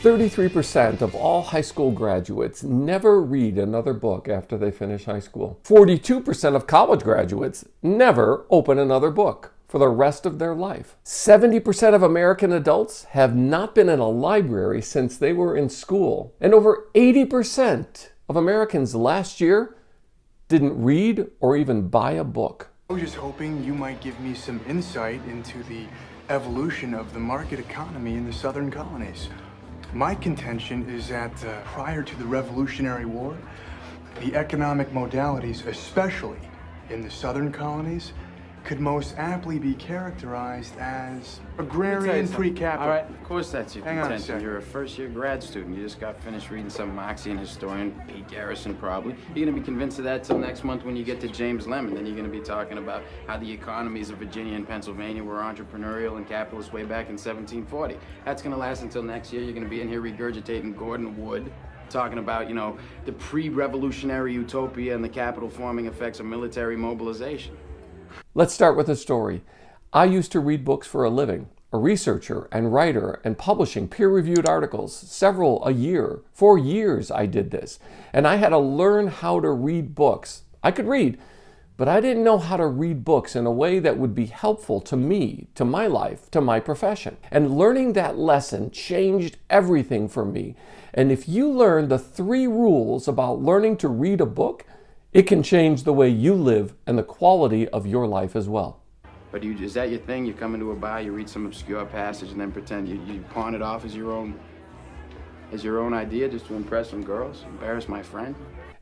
33% of all high school graduates never read another book after they finish high school. 42% of college graduates never open another book for the rest of their life. 70% of American adults have not been in a library since they were in school. And over 80% of Americans last year didn't read or even buy a book. I was just hoping you might give me some insight into the evolution of the market economy in the southern colonies. My contention is that prior to the Revolutionary War, the economic modalities, especially in the southern colonies, could most aptly be characterized as agrarian free capital. All right, of course that's your Hang on a contention. second. You're a first-year grad student. You just got finished reading some Marxian historian, Pete Garrison probably. You're gonna be convinced of that till next month when you get to James Lemon. Then you're gonna be talking about how the economies of Virginia and Pennsylvania were entrepreneurial and capitalist way back in 1740. That's gonna last until next year. You're gonna be in here regurgitating Gordon Wood, talking about, the pre-revolutionary utopia and the capital forming effects of military mobilization. Let's start with a story. I used to read books for a living, a researcher and writer and publishing peer-reviewed articles, several a year. For years I did this, and I had to learn how to read books. I could read, but I didn't know how to read books in a way that would be helpful to me, to my life, to my profession. And learning that lesson changed everything for me. And if you learn the 3 rules about learning to read a book, it can change the way you live and the quality of your life as well. But is that your thing? You come into a bar, you read some obscure passage, and then pretend you pawn it off as your own idea just to impress some girls, embarrass my friend?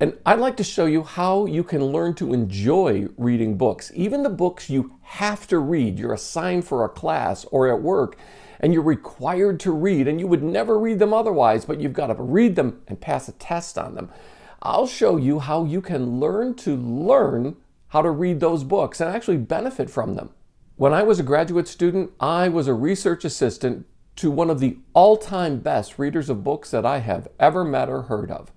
And I'd like to show you how you can learn to enjoy reading books, even the books you have to read. You're assigned for a class or at work, and you're required to read, and you would never read them otherwise, but you've got to read them and pass a test on them. I'll show you how you can learn how to read those books and actually benefit from them. When I was a graduate student, I was a research assistant to one of the all-time best readers of books that I have ever met or heard of.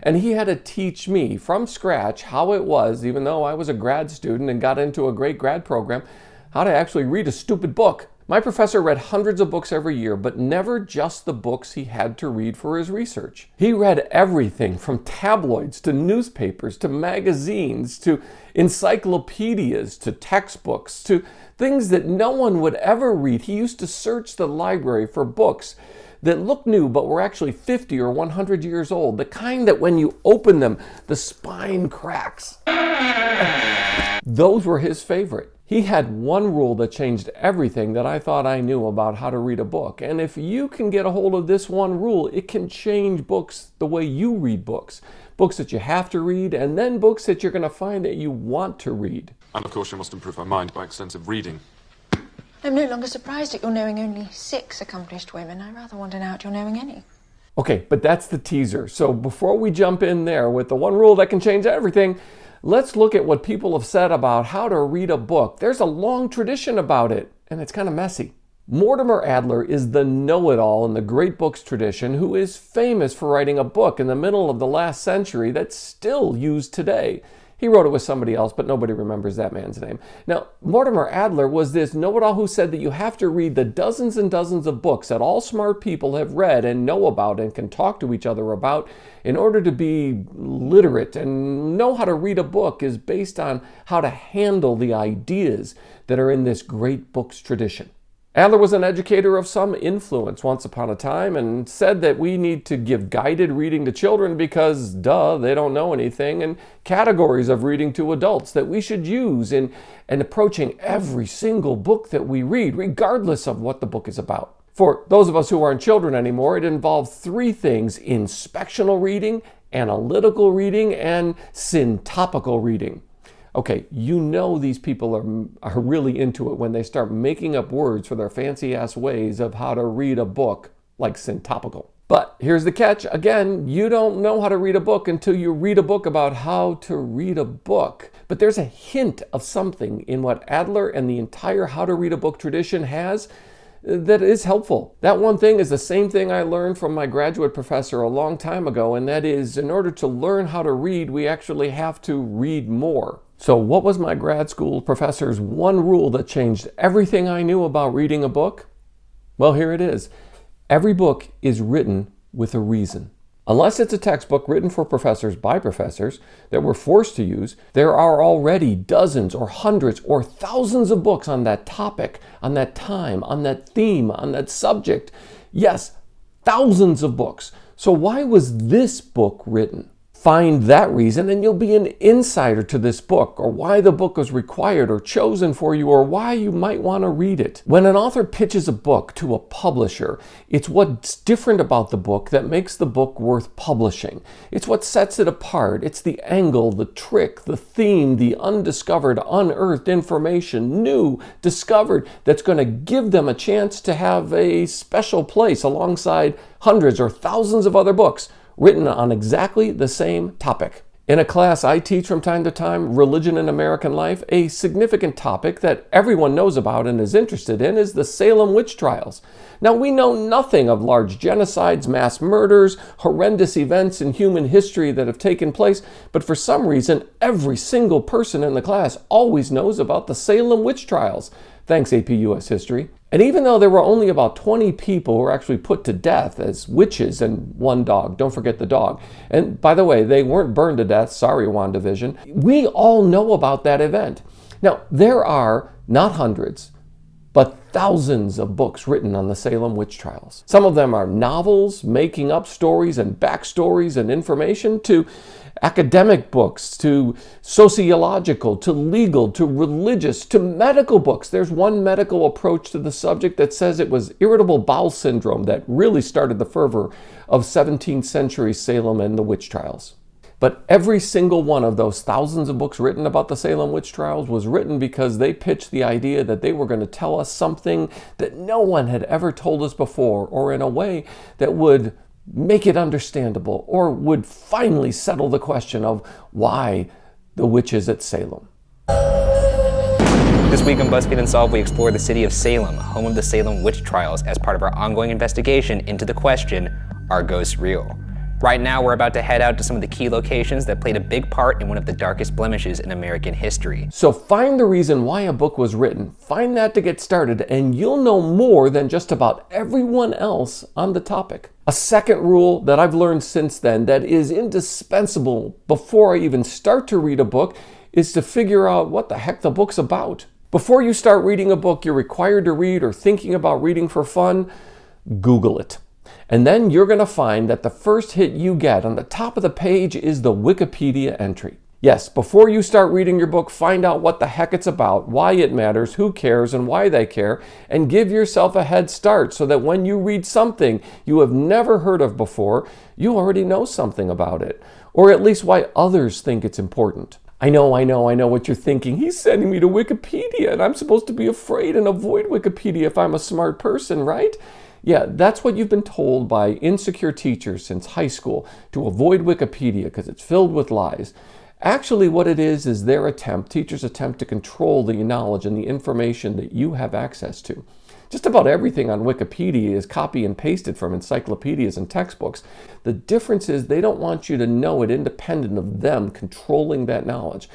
And he had to teach me from scratch how it was, even though I was a grad student and got into a great grad program, how to actually read a stupid book. My professor read hundreds of books every year, but never just the books he had to read for his research. He read everything from tabloids to newspapers to magazines to encyclopedias to textbooks to things that no one would ever read. He used to search the library for books that looked new but were actually 50 or 100 years old, the kind that when you open them, the spine cracks. Those were his favorite. He had one rule that changed everything that I thought I knew about how to read a book. And if you can get a hold of this one rule, it can change books the way you read books. Books that you have to read, and then books that you're going to find that you want to read. And of course you must improve our mind by extensive reading. I'm no longer surprised at your knowing only 6 accomplished women. I rather want to know at your knowing any. Okay, but that's the teaser. So before we jump in there with the one rule that can change everything, let's look at what people have said about how to read a book. There's a long tradition about it, and it's kind of messy. Mortimer Adler is the know-it-all in the great books tradition who is famous for writing a book in the middle of the last century that's still used today. He wrote it with somebody else, but nobody remembers that man's name. Now, Mortimer Adler was this know-it-all who said that you have to read the dozens and dozens of books that all smart people have read and know about and can talk to each other about in order to be literate and know how to read a book is based on how to handle the ideas that are in this great books tradition. Adler was an educator of some influence once upon a time and said that we need to give guided reading to children because, they don't know anything, and categories of reading to adults that we should use in approaching every single book that we read, regardless of what the book is about. For those of us who aren't children anymore, it involves 3 things: inspectional reading, analytical reading, and syntopical reading. Okay, you know these people are really into it when they start making up words for their fancy-ass ways of how to read a book, like syntopical. But here's the catch. Again, you don't know how to read a book until you read a book about how to read a book. But there's a hint of something in what Adler and the entire how to read a book tradition has that is helpful. That one thing is the same thing I learned from my graduate professor a long time ago, and that is, in order to learn how to read, we actually have to read more. So what was my grad school professor's one rule that changed everything I knew about reading a book? Well, here it is. Every book is written with a reason. Unless it's a textbook written for professors by professors that we're forced to use, there are already dozens or hundreds or thousands of books on that topic, on that time, on that theme, on that subject. Yes, thousands of books. So why was this book written? Find that reason and you'll be an insider to this book, or why the book was required or chosen for you, or why you might want to read it. When an author pitches a book to a publisher, it's what's different about the book that makes the book worth publishing. It's what sets it apart. It's the angle, the trick, the theme, the undiscovered, unearthed information, new, discovered, that's going to give them a chance to have a special place alongside hundreds or thousands of other books written on exactly the same topic. In a class I teach from time to time, Religion in American Life, a significant topic that everyone knows about and is interested in is the Salem witch trials. Now, we know nothing of large genocides, mass murders, horrendous events in human history that have taken place, but for some reason, every single person in the class always knows about the Salem witch trials. Thanks, AP US History. And even though there were only about 20 people who were actually put to death as witches and one dog, don't forget the dog. And by the way, they weren't burned to death, sorry WandaVision. We all know about that event. Now, there are not hundreds, but thousands of books written on the Salem witch trials. Some of them are novels, making up stories and backstories and information, to academic books, to sociological, to legal, to religious, to medical books. There's one medical approach to the subject that says it was irritable bowel syndrome that really started the fervor of 17th century Salem and the witch trials. But every single one of those thousands of books written about the Salem witch trials was written because they pitched the idea that they were going to tell us something that no one had ever told us before, or in a way that would make it understandable, or would finally settle the question of why the witches at Salem. This week on BuzzFeed Unsolved, we explore the city of Salem, home of the Salem witch trials, as part of our ongoing investigation into the question, are ghosts real? Right now, we're about to head out to some of the key locations that played a big part in one of the darkest blemishes in American history. So find the reason why a book was written, find that to get started, and you'll know more than just about everyone else on the topic. A second rule that I've learned since then that is indispensable before I even start to read a book is to figure out what the heck the book's about. Before you start reading a book you're required to read or thinking about reading for fun, Google it. And then you're going to find that the first hit you get on the top of the page is the Wikipedia entry. Yes, before you start reading your book, find out what the heck it's about, why it matters, who cares, and why they care, and give yourself a head start so that when you read something you have never heard of before, you already know something about it, or at least why others think it's important. I know what you're thinking. He's sending me to Wikipedia, and I'm supposed to be afraid and avoid Wikipedia if I'm a smart person, right? Yeah, that's what you've been told by insecure teachers since high school, to avoid Wikipedia because it's filled with lies. Actually, what it is their attempt, teachers' attempt to control the knowledge and the information that you have access to. Just about everything on Wikipedia is copy and pasted from encyclopedias and textbooks. The difference is they don't want you to know it independent of them controlling that knowledge.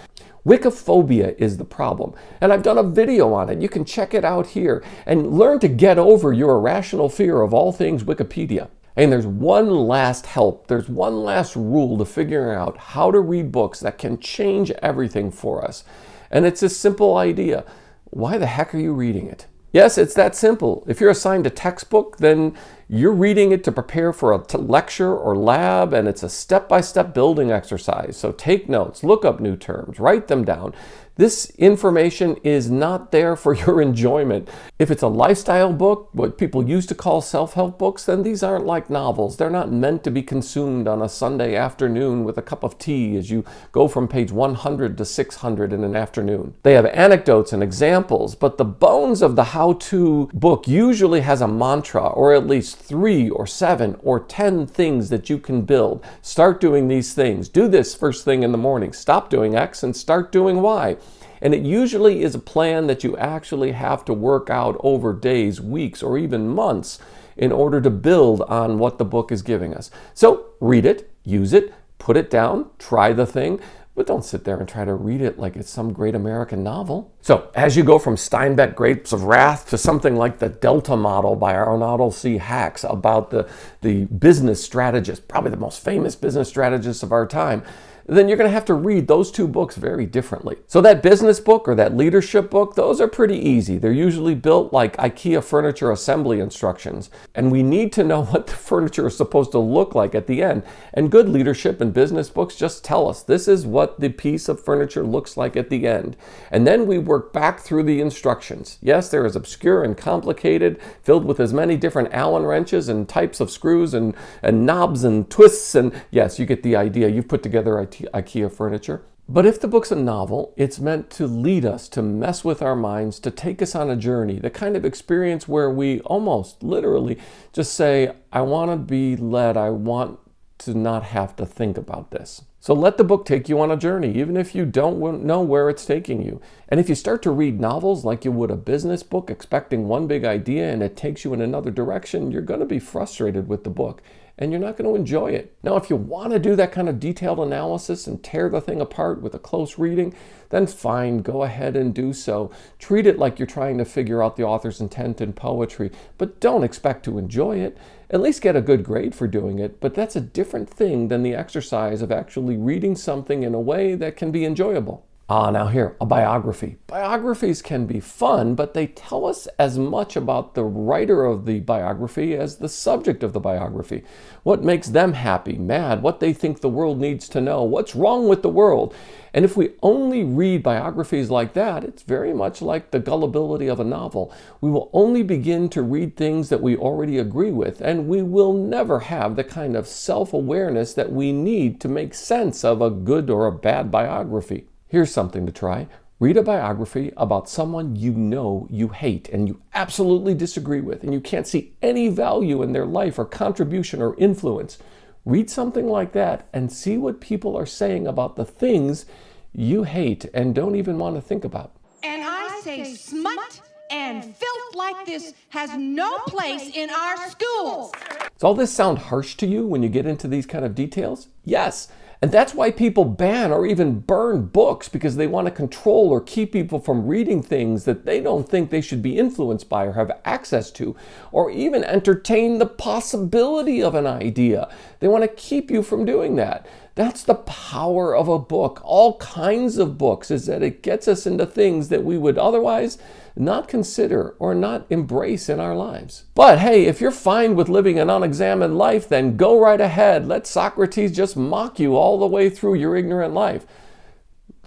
Wikiphobia is the problem, and I've done a video on it. You can check it out here and learn to get over your irrational fear of all things Wikipedia. And there's one last help, there's one last rule to figuring out how to read books that can change everything for us. And it's a simple idea. Why the heck are you reading it? Yes, it's that simple. If you're assigned a textbook, then you're reading it to prepare for a lecture or lab, and it's a step-by-step building exercise. So take notes, look up new terms, write them down. This information is not there for your enjoyment. If it's a lifestyle book, what people used to call self-help books, then these aren't like novels. They're not meant to be consumed on a Sunday afternoon with a cup of tea as you go from page 100 to 600 in an afternoon. They have anecdotes and examples, but the bones of the how-to book usually has a mantra, or at least 3 or 7 or 10 things that you can build. Start doing these things. Do this first thing in the morning. Stop doing X and start doing Y. And it usually is a plan that you actually have to work out over days, weeks, or even months in order to build on what the book is giving us. So read it, use it, put it down, try the thing, but don't sit there and try to read it like it's some great American novel. So as you go from Steinbeck Grapes of Wrath to something like the Delta Model by Arnold C. Hacks about the business strategist, probably the most famous business strategist of our time, then you're going to have to read those two books very differently. So that business book or that leadership book, those are pretty easy. They're usually built like IKEA furniture assembly instructions. And we need to know what the furniture is supposed to look like at the end. And good leadership and business books just tell us this is what the piece of furniture looks like at the end. And then we work back through the instructions. Yes, they're as obscure and complicated, filled with as many different Allen wrenches and types of screws and knobs and twists. And yes, you get the idea. You've put together IKEA furniture. But if the book's a novel, it's meant to lead us, to mess with our minds, to take us on a journey, the kind of experience where we almost literally just say, I want to be led, I want to not have to think about this. So let the book take you on a journey, even if you don't know where it's taking you. And if you start to read novels like you would a business book, expecting one big idea and it takes you in another direction, you're going to be frustrated with the book. And you're not going to enjoy it. Now, if you want to do that kind of detailed analysis and tear the thing apart with a close reading, then fine, go ahead and do so. Treat it like you're trying to figure out the author's intent in poetry, but don't expect to enjoy it. At least get a good grade for doing it, but that's a different thing than the exercise of actually reading something in a way that can be enjoyable. Now here, a biography. Biographies can be fun, but they tell us as much about the writer of the biography as the subject of the biography. What makes them happy, mad, what they think the world needs to know, what's wrong with the world. And if we only read biographies like that, it's very much like the gullibility of a novel. We will only begin to read things that we already agree with, and we will never have the kind of self-awareness that we need to make sense of a good or a bad biography. Here's something to try. Read a biography about someone you know you hate and you absolutely disagree with, and you can't see any value in their life or contribution or influence. Read something like that and see what people are saying about the things you hate and don't even want to think about. And I say smut and filth like this has no place in our schools. Does all this sound harsh to you when you get into these kind of details? Yes. And that's why people ban or even burn books, because they want to control or keep people from reading things that they don't think they should be influenced by or have access to, or even entertain the possibility of an idea. They want to keep you from doing that. That's the power of a book, all kinds of books, is that it gets us into things that we would otherwise not consider or not embrace in our lives. But hey, if you're fine with living an unexamined life, then go right ahead. Let Socrates just mock you all the way through your ignorant life.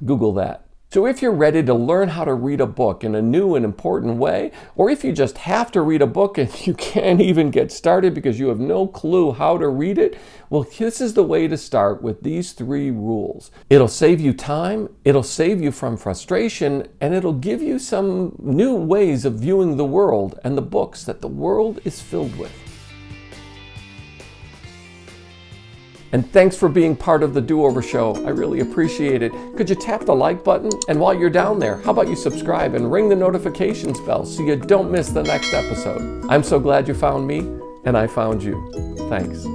Google that. So if you're ready to learn how to read a book in a new and important way, or if you just have to read a book and you can't even get started because you have no clue how to read it, well, this is the way to start with these 3 rules. It'll save you time, it'll save you from frustration, and it'll give you some new ways of viewing the world and the books that the world is filled with. And thanks for being part of the Do-Over Show. I really appreciate it. Could you tap the like button? And while you're down there, how about you subscribe and ring the notifications bell so you don't miss the next episode? I'm so glad you found me, and I found you. Thanks.